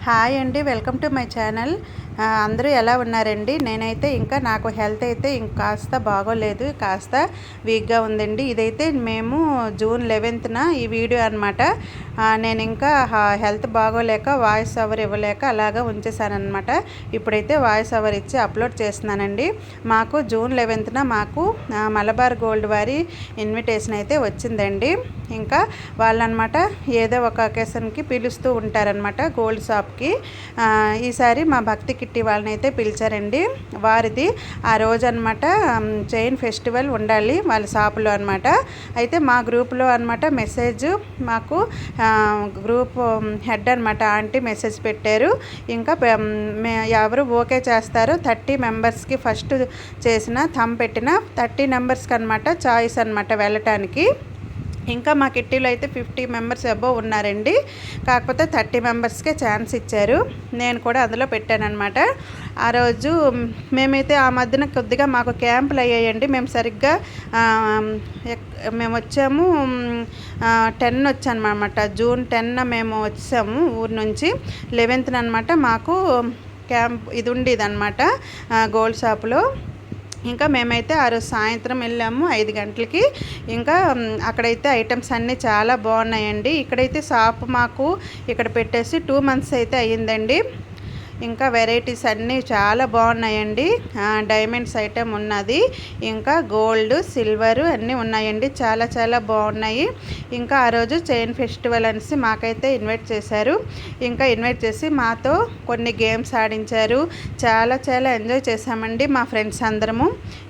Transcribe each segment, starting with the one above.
Hi అండి, welcome to my channel. అందరూ ఎలా ఉన్నారండి? నేనైతే ఇంకా నాకు హెల్త్ అయితే ఇంకాస్త బాగోలేదు, కాస్త వీక్గా ఉందండి. ఇదైతే మేము జూన్ 11న ఈ వీడియో అనమాట. నేను ఇంకా హెల్త్ బాగోలేక వాయిస్ ఓవర్ ఇవ్వలేక అలాగా ఉంచేసానమాట. ఇప్పుడైతే వాయిస్ ఓవర్ ఇచ్చి అప్లోడ్ చేస్తున్నానండి. మాకు జూన్ 11న మాకు మలబార్ గోల్డ్ వారి ఇన్విటేషన్ అయితే వచ్చిందండి. ఇంకా వాళ్ళనమాట ఏదో ఒక అకేషన్కి పిలుస్తూ ఉంటారనమాట గోల్డ్ షాప్కి. ఈసారి మా భక్తి కిట్టి వాళ్ళని అయితే పిలిచారండి. వారిది ఆ రోజు అనమాట చైన్ ఫెస్టివల్ ఉండాలి వాళ్ళ షాపులో అనమాట. అయితే మా గ్రూప్లో అనమాట మెసేజ్ మాకు గ్రూప్ హెడ్ అనమాట ఆంటీ మెసేజ్ పెట్టారు. ఇంకా ఎవరు ఓకే చేస్తారు 30 మెంబర్స్కి ఫస్ట్ చేసిన థమ్ పెట్టిన 30 మెంబర్స్కి అనమాట చాయిస్ అనమాట వెళ్ళటానికి. ఇంకా మా కిట్టీలో అయితే 50 మెంబర్స్ అబోవ్ ఉన్నారండి. కాకపోతే 30 మెంబర్స్కే ఛాన్స్ ఇచ్చారు. నేను కూడా అందులో పెట్టానమాట. ఆ రోజు మేమైతే ఆ మధ్యన కొద్దిగా మాకు క్యాంపులు అయ్యాయండి. మేము సరిగ్గా మేము వచ్చాము 10 వచ్చామన్నమాట. జూన్ 10 మేము వచ్చాము ఊరు నుంచి. 11th అనమాట మాకు క్యాంప్ ఇది ఉండేదన్నమాట గోల్డ్ షాప్లో. ఇంకా మేమైతే ఆ రోజు సాయంత్రం వెళ్ళాము 5 గంటలకి. ఇంకా అక్కడైతే ఐటమ్స్ అన్నీ చాలా బాగున్నాయండి. ఇక్కడైతే షాప్ మాకు ఇక్కడ పెట్టేసి 2 months అయితే అయ్యిందండి. ఇంకా వెరైటీస్ అన్నీ చాలా బాగున్నాయండి. డైమండ్స్ ఐటమ్ ఉన్నది, ఇంకా గోల్డ్ సిల్వర్ అన్నీ ఉన్నాయండి. చాలా చాలా బాగున్నాయి. ఇంకా ఆ రోజు చైన్ ఫెస్టివల్ అనేసి మాకైతే ఇన్వైట్ చేశారు. ఇంకా ఇన్వైట్ చేసి మాతో కొన్ని గేమ్స్ ఆడించారు. చాలా చాలా ఎంజాయ్ చేసామండి మా ఫ్రెండ్స్ అందరము.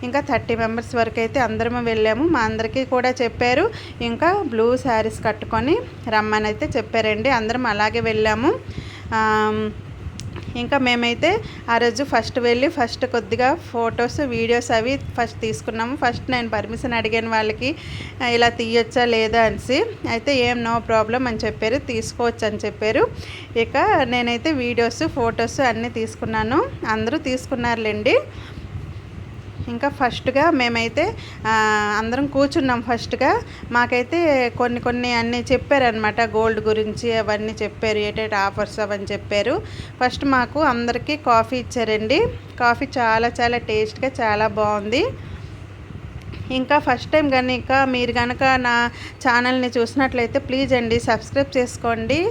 ఇంకా 30 మెంబర్స్ వరకు అయితే అందరము వెళ్ళాము. మా అందరికీ కూడా చెప్పారు. ఇంకా బ్లూ శారీస్ కట్టుకొని రమ్మని అయితే చెప్పారండి. అందరం అలాగే వెళ్ళాము. ఇంకా మేమైతే ఆ రోజు ఫస్ట్ వెళ్ళి కొద్దిగా ఫొటోస్ వీడియోస్ అవి ఫస్ట్ తీసుకున్నాము. ఫస్ట్ నేను పర్మిషన్ అడిగాను వాళ్ళకి, ఇలా తీయొచ్చా లేదా అనేసి. అయితే ఏం నో ప్రాబ్లం అని చెప్పారు, తీసుకోవచ్చు అని చెప్పారు. ఇక నేనైతే వీడియోస్ ఫొటోస్ అన్నీ తీసుకున్నాను. అందరూ తీసుకున్నారులేండి. ఇంకా ఫస్ట్గా మేమైతే అందరం కూర్చున్నాం. ఫస్ట్గా మాకైతే కొన్ని అన్నీ చెప్పారనమాట, గోల్డ్ గురించి అవన్నీ చెప్పారు, ఏటేటి ఆఫర్స్ అవన్నీ చెప్పారు. ఫస్ట్ మాకు అందరికీ కాఫీ ఇచ్చారండి. కాఫీ చాలా చాలా టేస్ట్గా చాలా బాగుంది. ఇంకా ఫస్ట్ టైం కనుక మీరు కనుక నా ఛానల్ని చూసినట్లయితే ప్లీజ్ అండి సబ్స్క్రైబ్ చేసుకోండి.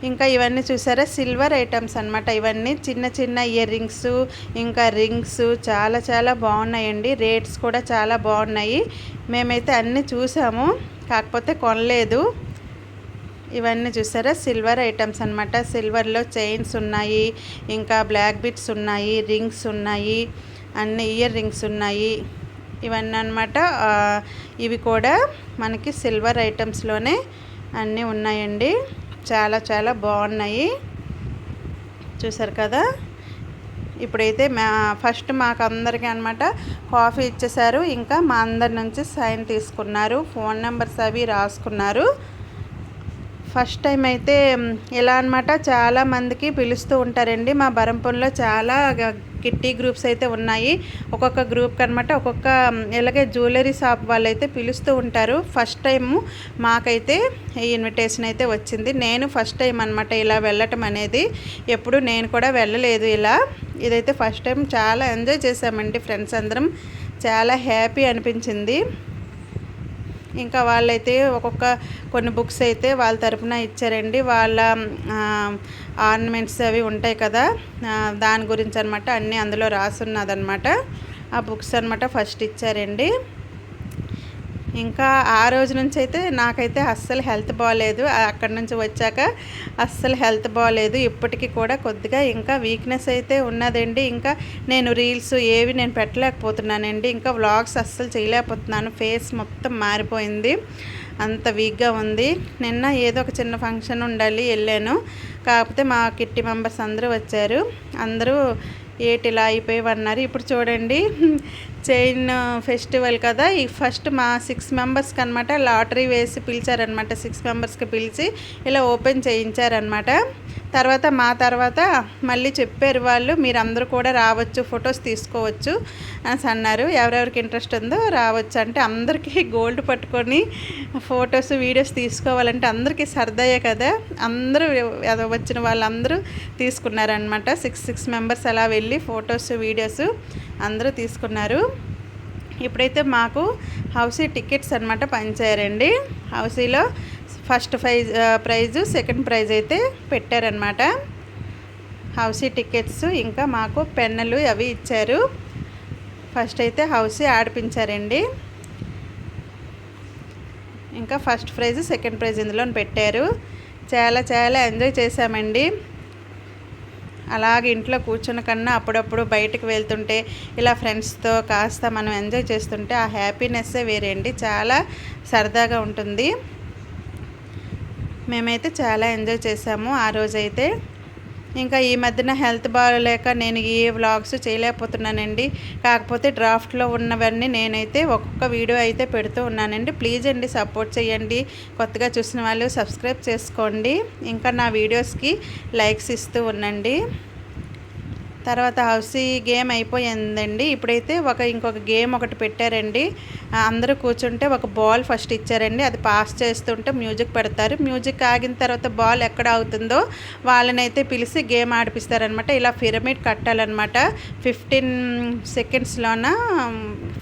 ఇంకా ఇవన్నీ చూసారా సిల్వర్ ఐటమ్స్ అనమాట. ఇవన్నీ చిన్న చిన్న ఇయర్ రింగ్స్, ఇంకా రింగ్స్ చాలా చాలా బాగున్నాయండి. రేట్స్ కూడా చాలా బాగున్నాయి. మేమైతే అన్నీ చూసాము, కాకపోతే కొనలేదు. ఇవన్నీ చూసారా సిల్వర్ ఐటమ్స్ అనమాట. సిల్వర్లో చైన్స్ ఉన్నాయి, ఇంకా బ్లాక్ బిట్స్ ఉన్నాయి, రింగ్స్ ఉన్నాయి, అన్ని ఇయర్ రింగ్స్ ఉన్నాయి. ఇవన్నీ అనమాట. ఇవి కూడా మనకి సిల్వర్ ఐటమ్స్లోనే అన్నీ ఉన్నాయండి. చాలా చాలా బాగున్నాయి, చూసారు కదా. ఇప్పుడైతే ఫస్ట్ మాకు అందరికీ అనమాట కాఫీ ఇచ్చేసారు. ఇంకా మా అందరి నుంచి సైన్ తీసుకున్నారు, ఫోన్ నెంబర్స్ అవి రాసుకున్నారు. ఫస్ట్ టైం అయితే ఇలా అనమాట చాలామందికి పిలుస్తూ ఉంటారండి. మా బరంపురంలో చాలా కిట్టి గ్రూప్స్ అయితే ఉన్నాయి. ఒక్కొక్క గ్రూప్కి అనమాట ఒక్కొక్క ఇలాగే జ్యువెలరీ షాప్ వాళ్ళు అయితే పిలుస్తూ ఉంటారు. ఫస్ట్ టైము మాకైతే ఈ ఇన్విటేషన్ అయితే వచ్చింది. నేను ఫస్ట్ టైం అనమాట ఇలా వెళ్ళటం అనేది. ఎప్పుడు నేను కూడా వెళ్ళలేదు ఇలా. ఇదైతే ఫస్ట్ టైం. చాలా ఎంజాయ్ చేసామండి ఫ్రెండ్స్ అందరం. చాలా హ్యాపీ అనిపించింది. ఇంకా వాళ్ళైతే కొన్ని బుక్స్ అయితే వాళ్ళ తరపున ఇచ్చారండి. వాళ్ళ ఆర్నమెంట్స్ అవి ఉంటాయి కదా, దాని గురించి అనమాట అన్నీ అందులో రాసున్నదనమాట. ఆ బుక్స్ అనమాట ఫస్ట్ ఇచ్చారండి. ఇంకా ఆ రోజు నుంచి అయితే నాకైతే అస్సలు హెల్త్ బాగాలేదు. అక్కడి నుంచి వచ్చాక అస్సలు హెల్త్ బాగాలేదు. ఇప్పటికీ కూడా కొద్దిగా ఇంకా వీక్నెస్ అయితే ఉన్నదండి. ఇంకా నేను రీల్స్ ఏవి నేను పెట్టలేకపోతున్నానండి. ఇంకా వ్లాగ్స్ అస్సలు చేయలేకపోతున్నాను. ఫేస్ మొత్తం మారిపోయింది, అంత వీక్గా ఉంది. నిన్న ఏదో ఒక చిన్న ఫంక్షన్ ఉండాలి వెళ్ళాను. కాకపోతే మా కిట్టి మెంబర్స్ అందరూ వచ్చారు. అందరూ ఇలా అయిపోయివన్నారు. ఇప్పుడు చూడండి చైన్ ఫెస్టివల్ కదా, ఈ ఫస్ట్ మా 6 మెంబర్స్కి అనమాట లాటరీ వేసి పిలిచారనమాట. 6 మెంబర్స్కి పిలిచి ఇలా ఓపెన్ చేయించారనమాట. తర్వాత మా తర్వాత మళ్ళీ చెప్పారు వాళ్ళు, మీరందరూ కూడా రావచ్చు, ఫొటోస్ తీసుకోవచ్చు అని అన్నారు. ఎవరెవరికి ఇంట్రెస్ట్ ఉందో రావచ్చు అంటే అందరికీ గోల్డ్ పట్టుకొని ఫొటోస్ వీడియోస్ తీసుకోవాలంటే అందరికీ సరదాయే కదా. అందరూ వచ్చిన వాళ్ళందరూ తీసుకున్నారనమాట. 6 మెంబర్స్ అలా వెళ్ళి ఫొటోస్ వీడియోస్ అందరూ తీసుకున్నారు. ఇప్పుడైతే మాకు హౌసీ టికెట్స్ అనమాట పంచారండి. హౌసీలో ఫస్ట్ ప్రైజు సెకండ్ ప్రైజ్ అయితే పెట్టారనమాట. హౌసీ టికెట్స్ ఇంకా మాకు పెన్నులు అవి ఇచ్చారు. ఫస్ట్ అయితే హౌసీ ఆడిపించారండి. ఇంకా ఫస్ట్ ప్రైజ్ సెకండ్ ప్రైజ్ ఇందులో పెట్టారు. చాలా చాలా ఎంజాయ్ చేశామండి. అలాగే ఇంట్లో కూర్చున్న కన్నా అప్పుడప్పుడు బయటకు వెళ్తుంటే ఇలా ఫ్రెండ్స్తో కాస్త మనం ఎంజాయ్ చేస్తుంటే ఆ హ్యాపీనెస్సే వేరే అండి. చాలా సరదాగా ఉంటుంది. మేమైతే చాలా ఎంజాయ్ చేసాము ఆ రోజైతే. ఇంకా ఈ మధ్యన హెల్త్ బాగోలేక నేను ఏ వ్లాగ్స్ చేయలేకపోతున్నానండి. కాకపోతే డ్రాఫ్ట్లో ఉన్నవన్నీ నేనైతే ఒక్కొక్క వీడియో అయితే పెడుతూ ఉన్నానండి. ప్లీజ్ అండి సపోర్ట్ చేయండి. కొత్తగా చూసిన వాళ్ళు సబ్స్క్రైబ్ చేసుకోండి. ఇంకా నా వీడియోస్కి లైక్స్ ఇస్తూ ఉండండి. తర్వాత హౌసీ గేమ్ అయిపోయిందండి. ఇప్పుడైతే ఇంకొక గేమ్ ఒకటి పెట్టారండి. అందరూ కూర్చుంటే ఒక బాల్ ఫస్ట్ ఇచ్చారండి. అది పాస్ చేస్తుంటే మ్యూజిక్ పెడతారు. మ్యూజిక్ ఆగిన తర్వాత బాల్ ఎక్కడ అవుతుందో వాళ్ళనైతే పిలిచి గేమ్ ఆడిపిస్తారనమాట. ఇలా పిరమిడ్ కట్టాలన్నమాట. 15 సెకండ్స్లోన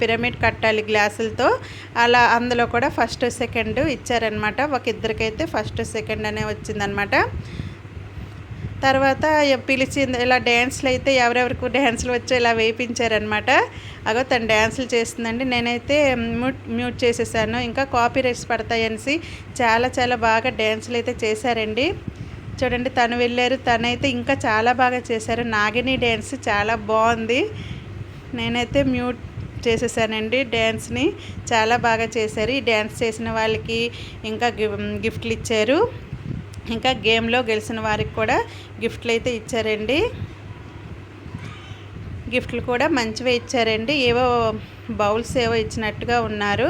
పిరమిడ్ కట్టాలి గ్లాసులతో. అలా అందులో కూడా ఫస్ట్ సెకండ్ ఇచ్చారనమాట. ఇద్దరికైతే ఫస్ట్ సెకండ్ అనే వచ్చిందనమాట. తర్వాత పిలిచింది ఇలా డ్యాన్స్లు అయితే ఎవరెవరికి డ్యాన్స్లు వచ్చో ఇలా వేయించారనమాట. అగో తను డ్యాన్సులు చేస్తుందండి. నేనైతే మ్యూట్ చేసేసాను. ఇంకా కాపీ రైట్స్ పడతాయనేసి చాలా చాలా బాగా డ్యాన్సులు అయితే చేశారండి. చూడండి తను వెళ్ళారు, తనైతే ఇంకా చాలా బాగా చేశారు. నాగిని డ్యాన్స్ చాలా బాగుంది. నేనైతే మ్యూట్ చేసేసానండి. డ్యాన్స్ని చాలా బాగా చేశారు. ఈ డ్యాన్స్ చేసిన వాళ్ళకి ఇంకా గిఫ్ట్లు ఇచ్చారు. ఇంకా గేమ్లో గెలిచిన వారికి కూడా గిఫ్ట్లు అయితే ఇచ్చారండి. గిఫ్ట్లు కూడా మంచివే ఇచ్చారండి. ఏవో బౌల్స్ ఏవో ఇచ్చినట్టుగా ఉన్నారు.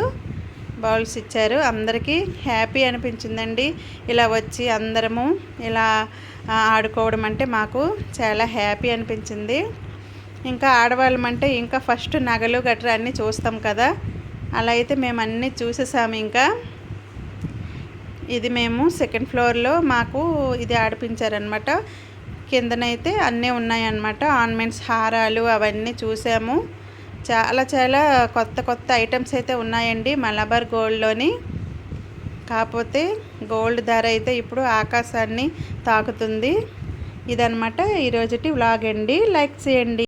బౌల్స్ ఇచ్చారు. అందరికీ హ్యాపీ అనిపించిందండి. ఇలా వచ్చి అందరము ఇలా ఆడుకోవడం అంటే మాకు చాలా హ్యాపీ అనిపించింది. ఇంకా ఆడవాళ్ళమంటే ఇంకా ఫస్ట్ నగలు గట్రా అన్నీ చూస్తాం కదా. అలా అయితే మేము అన్నీ చూసేసాము. ఇంకా ఇది మేము సెకండ్ ఫ్లోర్లో మాకు ఇది ఆడిపించారనమాట. కిందనైతే అన్నీ ఉన్నాయన్నమాట. ఆర్నమెంట్స్ హారాలు అవన్నీ చూసాము. చాలా చాలా కొత్త కొత్త ఐటమ్స్ అయితే ఉన్నాయండి మలబార్ గోల్డ్లోని. కాకపోతే గోల్డ్ ధర అయితే ఇప్పుడు ఆకాశాన్ని తాకుతుంది. ఇదనమాట ఈరోజుటి వ్లాగ్ అండి. లైక్ చేయండి.